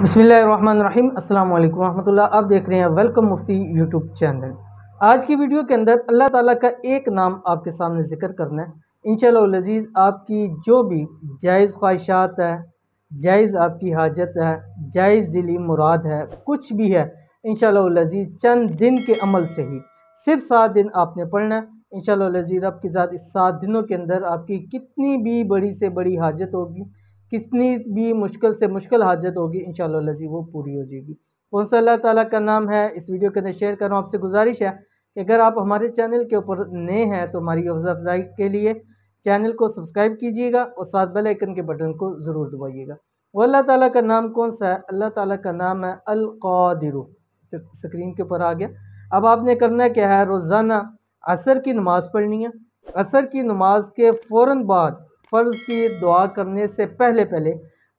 बिस्मिल्लाहिर्रहमानिर्रहीम अस्सलाम वालेकुम रहमतुल्लाह। आप देख रहे हैं वेलकम मुफ्ती यूट्यूब चैनल। आज की वीडियो के अंदर अल्लाह ताला का एक नाम आपके सामने ज़िक्र करना है। इंशाअल्लाह अज़ीज़ आपकी जो भी जायज़ ख्वाहिशात है, जायज़ आपकी हाजत है, जायज़ दिली मुराद है, कुछ भी है, इंशाअल्लाह अज़ीज़ चंद दिन के अमल से ही सिर्फ 7 दिन आपने पढ़ना है। इंशाअल्लाह अज़ीज़ रब की ज़ात इस 7 दिनों के अंदर आपकी कितनी भी बड़ी से बड़ी हाजत होगी, कितनी भी मुश्किल से मुश्किल हाजत होगी, इंशाअल्लाह लज़ी वो पूरी हो जाएगी। कौन सा अल्लाह ताला का नाम है, इस वीडियो के अंदर शेयर कर रहा हूँ। आपसे गुजारिश है कि अगर आप हमारे चैनल के ऊपर नए हैं तो हमारी हौसला अफजाई के लिए चैनल को सब्सक्राइब कीजिएगा और साथ बेल आइकन के बटन को ज़रूर दबाइएगा। वो अल्लाह ताला का नाम कौन सा है? अल्लाह ताला का नाम है अल क़ादिर। तो स्क्रीन के ऊपर आ गया। अब आपने करना क्या है, रोज़ाना असर की नमाज़ पढ़नी है। असर की नमाज के फ़ौरन बाद फ़र्ज़ की दुआ करने से पहले पहले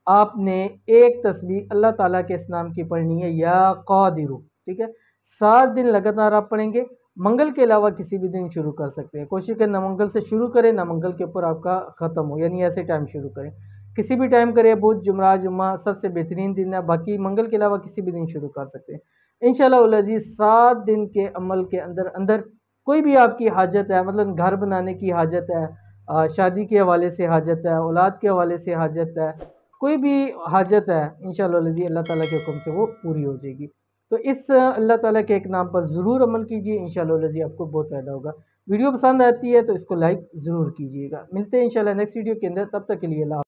आपने एक तस्बीह अल्लाह ताला के इस नाम की पढ़नी है, या क़ादिर। ठीक है, 7 दिन लगातार आप पढ़ेंगे। मंगल के अलावा किसी भी दिन शुरू कर सकते हैं। कोशिश करें ना मंगल से शुरू करें, ना मंगल के ऊपर आपका ख़त्म हो, यानी ऐसे टाइम शुरू करें। किसी भी टाइम करें, बुध जुमरा जुम्मा सबसे बेहतरीन दिन है, बाकी मंगल के अलावा किसी भी दिन शुरू कर सकते हैं। इंशाअल्लाह अज़ीज़ 7 दिन के अमल के अंदर अंदर कोई भी आपकी हाजत है, मतलब घर बनाने की हाजत है, शादी के हवाले से हाजत है, औलाद के हवाले से हाजत है, कोई भी हाजत है, इंशाअल्लाह लज़ी अल्लाह ताला के हुक्म से वो पूरी हो जाएगी। तो इस अल्लाह ताला के एक नाम पर ज़रूर अमल कीजिए, इंशाअल्लाह लज़ी आपको बहुत फ़ायदा होगा। वीडियो पसंद आती है तो इसको लाइक ज़रूर कीजिएगा। मिलते हैं इंशाअल्लाह नेक्स्ट वीडियो के अंदर, तब तक के लिए अल्लाह।